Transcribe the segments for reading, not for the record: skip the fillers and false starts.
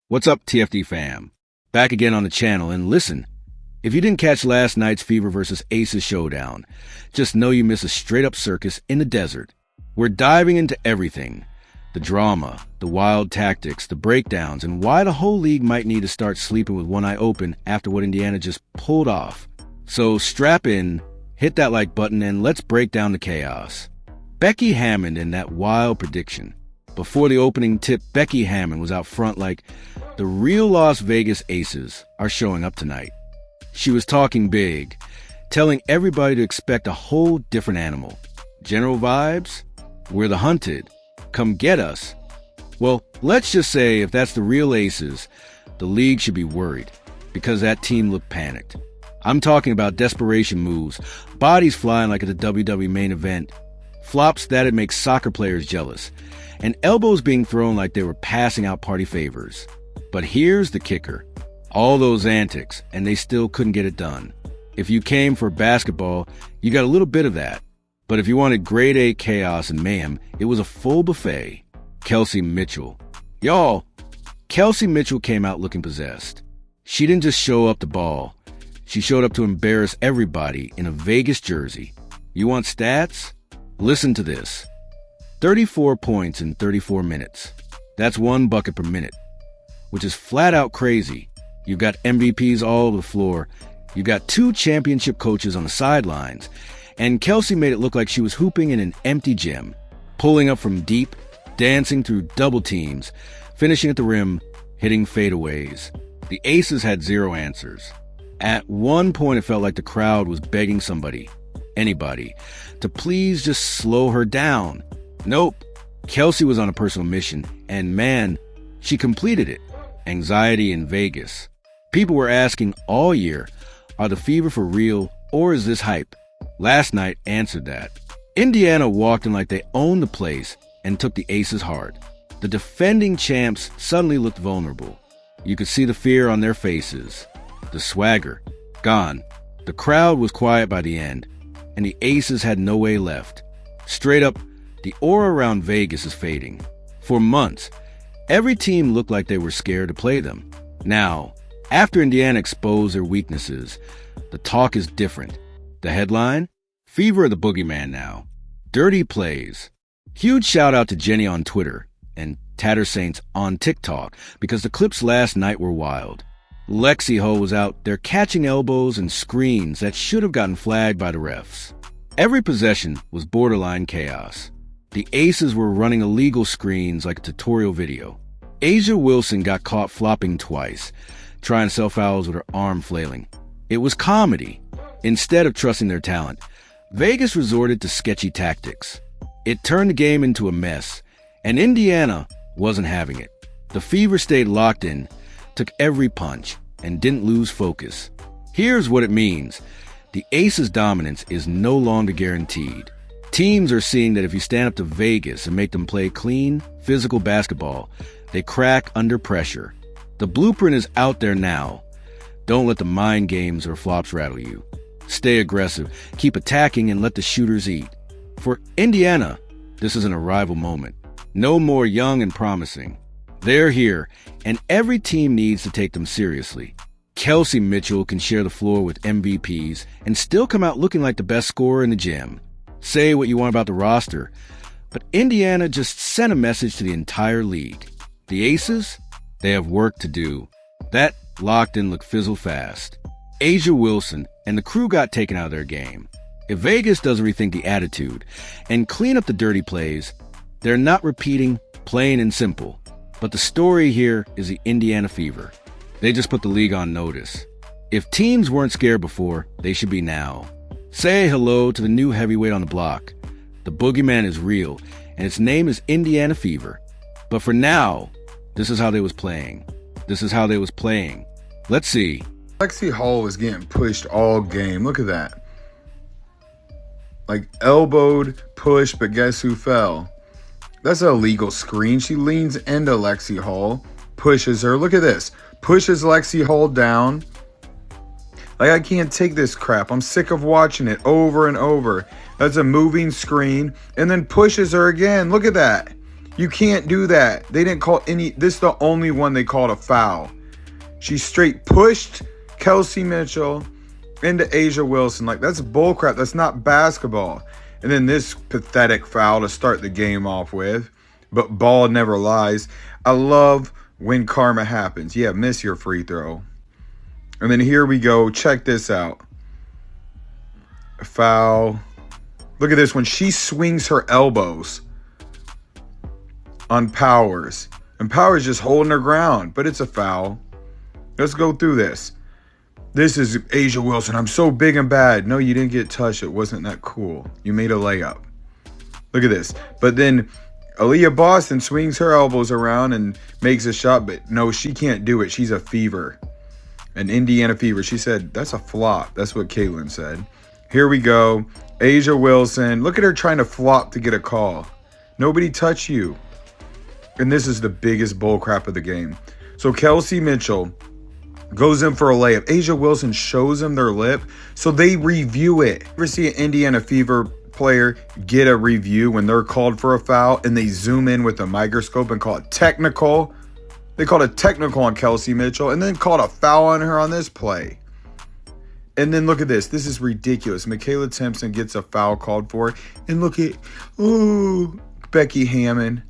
What's up, TFD fam? Back again on the channel, and listen, if you didn't catch last night's Fever vs. Aces showdown, just know you missed a straight-up circus in the desert. We're diving into everything. The drama, the wild tactics, the breakdowns, and why the whole league might need to start sleeping with one eye open after what Indiana just pulled off. So strap in, hit that like button, and let's break down the chaos. Becky Hammond in that wild prediction. Before the opening tip, Becky Hammond was out front like, the real Las Vegas Aces are showing up tonight. She was talking big, telling everybody to expect a whole different animal. General vibes? We're the hunted. Come get us. Well, let's just say if that's the real Aces, the league should be worried, because that team looked panicked. I'm talking about desperation moves, bodies flying like at the WWE main event, flops that'd make soccer players jealous, and elbows being thrown like they were passing out party favors. But here's the kicker. All those antics, and they still couldn't get it done. If you came for basketball, you got a little bit of that. But if you wanted grade A chaos and mayhem, it was a full buffet. Kelsey Mitchell. Y'all, Kelsey Mitchell came out looking possessed. She didn't just show up to ball. She showed up to embarrass everybody in a Vegas jersey. You want stats? Listen to this. 34 points in 34 minutes. That's 1 bucket per minute, which is flat out crazy. You've got MVPs all over the floor. You've got 2 championship coaches on the sidelines. And Kelsey made it look like she was hooping in an empty gym, pulling up from deep, dancing through double teams, finishing at the rim, hitting fadeaways. The Aces had 0 answers. At one point, it felt like the crowd was begging somebody, anybody, to please just slow her down. Nope. Kelsey was on a personal mission, and man, she completed it. Anxiety in Vegas. People were asking all year, are the Fever for real, or is this hype? Last night answered that. Indiana walked in like they owned the place and took the Aces hard. The defending champs suddenly looked vulnerable. You could see the fear on their faces. The swagger, gone. The crowd was quiet by the end, and the Aces had no way left. Straight up, the aura around Vegas is fading. For months, every team looked like they were scared to play them. Now, after Indiana exposed their weaknesses, the talk is different. The headline? Fever of the Boogeyman now. Dirty plays. Huge shout out to Jenny on Twitter and Tatter Saints on TikTok because the clips last night were wild. Lexie Hull was out there catching elbows and screens that should have gotten flagged by the refs. Every possession was borderline chaos. The Aces were running illegal screens like a tutorial video. A'ja Wilson got caught flopping twice, trying to sell fouls with her arm flailing. It was comedy. Instead of trusting their talent, Vegas resorted to sketchy tactics. It turned the game into a mess, and Indiana wasn't having it. The Fever stayed locked in, took every punch, and didn't lose focus. Here's what it means. The Aces' dominance is no longer guaranteed. Teams are seeing that if you stand up to Vegas and make them play clean, physical basketball, they crack under pressure. The blueprint is out there now. Don't let the mind games or flops rattle you. Stay aggressive, keep attacking, and let the shooters eat. For Indiana, this is an arrival moment. No more young and promising. They're here, and every team needs to take them seriously. Kelsey Mitchell can share the floor with MVPs and still come out looking like the best scorer in the gym. Say what you want about the roster, but Indiana just sent a message to the entire league. The Aces, they have work to do. That locked-in look fizzled fast. A'ja Wilson and the crew got taken out of their game. If Vegas doesn't rethink the attitude and clean up the dirty plays, they're not repeating plain and simple. But the story here is the Indiana Fever. They just put the league on notice. If teams weren't scared before, they should be now. Say hello to the new heavyweight on the block. The Boogeyman is real, and its name is Indiana Fever. But for now, this is how they was playing. This is how they was playing. Let's see. Lexie Hull was getting pushed all game. Look at that. Like elbowed, pushed, but guess who fell? That's an illegal screen. She leans into Lexie Hull, pushes her. Look at this. Pushes Lexie Hull down. Like, I can't take this crap. I'm sick of watching it over and over. That's a moving screen. And then pushes her again. Look at that. You can't do that. They didn't call any. This is the only one they called a foul. She straight pushed Kelsey Mitchell into A'ja Wilson. Like, that's bullcrap. That's not basketball. And then this pathetic foul to start the game off with. But ball never lies. I love when karma happens. Yeah, miss your free throw. And then here we go. Check this out. A foul. Look at this. When she swings her elbows on Powers. And Powers just holding her ground. But it's a foul. Let's go through this. This is A'ja Wilson. I'm so big and bad. No, you didn't get touched. It wasn't that cool. You made a layup. Look at this. But then Aaliyah Boston swings her elbows around and makes a shot. But no, she can't do it. She's a fever. An Indiana fever. She said, that's a flop. That's what Caitlin said. Here we go. A'ja Wilson. Look at her trying to flop to get a call. Nobody touch you. And this is the biggest bullcrap of the game. So Kelsey Mitchell goes in for a layup. A'ja Wilson shows him their lip, so they review it. Ever see an Indiana Fever player get a review when they're called for a foul and they zoom in with a microscope and call it technical? They called a technical on Kelsey Mitchell and then called a foul on her on this play. And then look at this. This is ridiculous. Michaela Timpson gets a foul called for. And look at, ooh, Becky Hammond.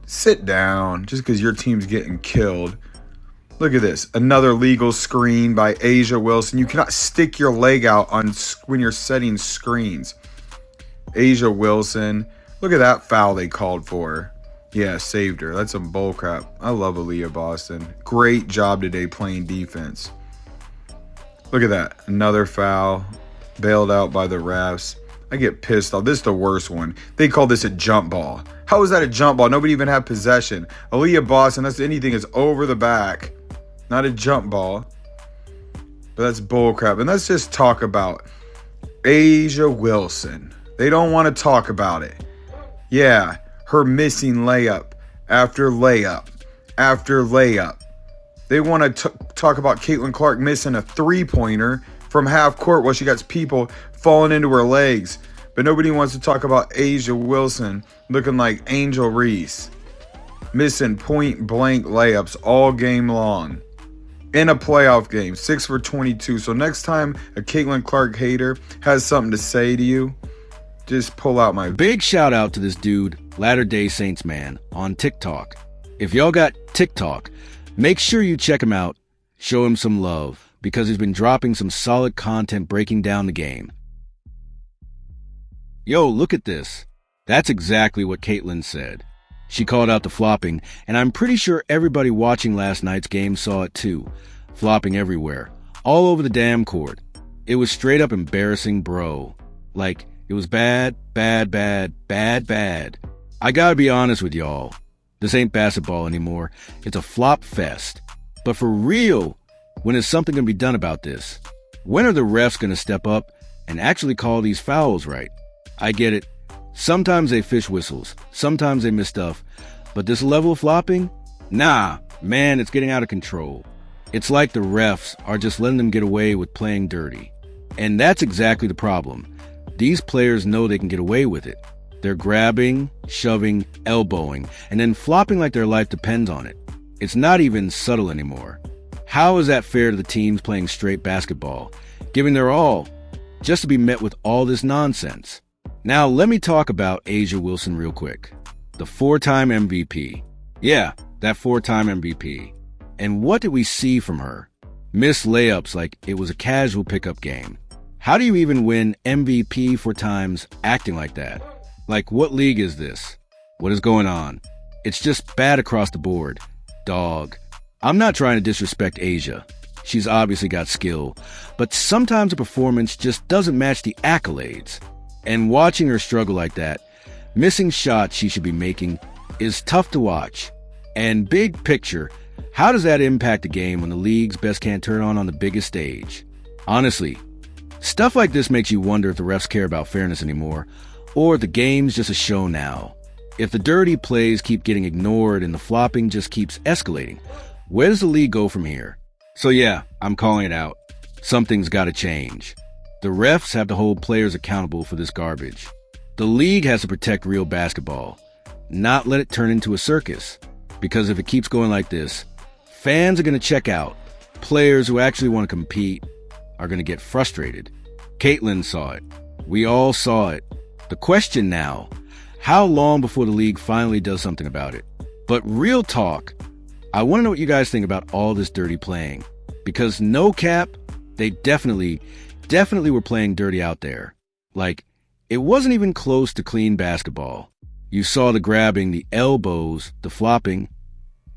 Sit down just because your team's getting killed. Look at this. Another legal screen by A'ja Wilson. You cannot stick your leg out on when you're setting screens. A'ja Wilson. Look at that foul they called for. Yeah, saved her. That's some bullcrap. I love Aaliyah Boston. Great job today playing defense. Look at that. Another foul. Bailed out by the refs. I get pissed off. This is the worst one. They call this a jump ball. How is that a jump ball? Nobody even had possession. Aaliyah Boston, that's anything is over the back. Not a jump ball. But that's bullcrap. And let's just talk about A'ja Wilson. They don't want to talk about it. Yeah, her missing layup after layup after layup. They want to talk about Caitlin Clark missing a three-pointer from half court while she got people falling into her legs. But nobody wants to talk about A'ja Wilson looking like Angel Reese. Missing point-blank layups all game long. In a playoff game, 6 for 22. So next time a Caitlin Clark hater has something to say to you, just pull out my... Big shout out to this dude, Latter-day Saints man, on TikTok. If y'all got TikTok, make sure you check him out, show him some love, because he's been dropping some solid content breaking down the game. Yo, look at this. That's exactly what Caitlin said. She called out the flopping, and I'm pretty sure everybody watching last night's game saw it too. Flopping everywhere, all over the damn court. It was straight up embarrassing, bro. Like, it was bad, bad, bad, bad, bad. I gotta be honest with y'all. This ain't basketball anymore. It's a flop fest. But for real, when is something gonna be done about this? When are the refs gonna step up and actually call these fouls right? I get it. Sometimes they fish whistles. Sometimes they miss stuff. But this level of flopping? Nah, man, it's getting out of control. It's like the refs are just letting them get away with playing dirty. And that's exactly the problem. These players know they can get away with it. They're grabbing, shoving, elbowing, and then flopping like their life depends on it. It's not even subtle anymore. How is that fair to the teams playing straight basketball, giving their all, just to be met with all this nonsense? Now, let me talk about A'ja Wilson real quick. The 4-time MVP. Yeah, that 4-time MVP. And what did we see from her? Missed layups like it was a casual pickup game. How do you even win MVP 4 times acting like that? Like, what league is this? What is going on? It's just bad across the board. Dog. I'm not trying to disrespect A'ja. She's obviously got skill. But sometimes a performance just doesn't match the accolades. And watching her struggle like that, missing shots she should be making, is tough to watch. And big picture, how does that impact the game when the league's best can't turn on the biggest stage? Honestly, stuff like this makes you wonder if the refs care about fairness anymore, or if the game's just a show now. If the dirty plays keep getting ignored and the flopping just keeps escalating, where does the league go from here? So yeah, I'm calling it out. Something's gotta change. The refs have to hold players accountable for this garbage. The league has to protect real basketball, not let it turn into a circus. Because if it keeps going like this, fans are going to check out. Players who actually want to compete are going to get frustrated. Caitlin saw it. We all saw it. The question now, how long before the league finally does something about it? But real talk, I want to know what you guys think about all this dirty playing. Because no cap, they definitely were playing dirty out there. Like, it wasn't even close to clean basketball. You saw the grabbing, the elbows, the flopping,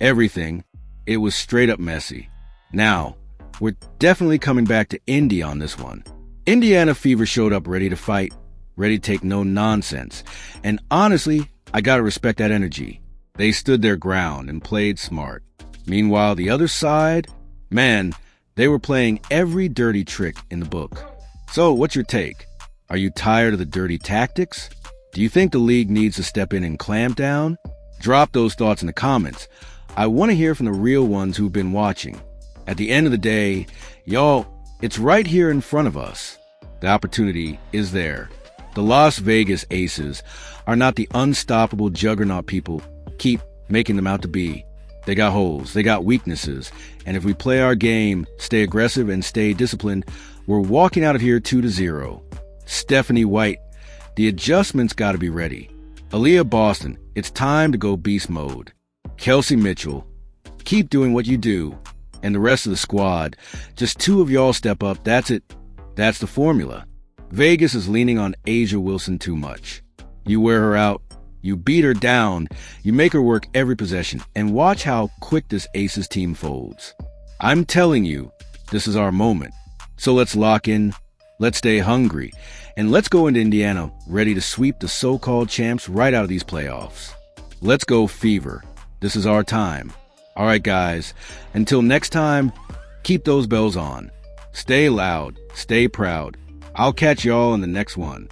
everything. It was straight up messy. Now, we're definitely coming back to Indy on this one. Indiana Fever showed up ready to fight, ready to take no nonsense. And honestly, I gotta respect that energy. They stood their ground and played smart. Meanwhile, the other side, man, they were playing every dirty trick in the book. So, what's your take? Are you tired of the dirty tactics? Do you think the league needs to step in and clamp down? Drop those thoughts in the comments. I want to hear from the real ones who've been watching. At the end of the day, y'all, it's right here in front of us. The opportunity is there. The Las Vegas Aces are not the unstoppable juggernaut people keep making them out to be. They got holes, they got weaknesses, and if we play our game, stay aggressive, and stay disciplined, we're walking out of here 2-0. Stephanie White, the adjustments got to be ready. Aaliyah Boston, it's time to go beast mode. Kelsey Mitchell, keep doing what you do. And the rest of the squad, just two of y'all step up, that's it. That's the formula. Vegas is leaning on Asia Wilson too much. You wear her out, you beat her down, you make her work every possession, and watch how quick this Aces team folds. I'm telling you, this is our moment. So let's lock in, let's stay hungry, and let's go into Indiana ready to sweep the so-called champs right out of these playoffs. Let's go Fever. This is our time. All right, guys, until next time, keep those bells on. Stay loud, stay proud. I'll catch y'all in the next one.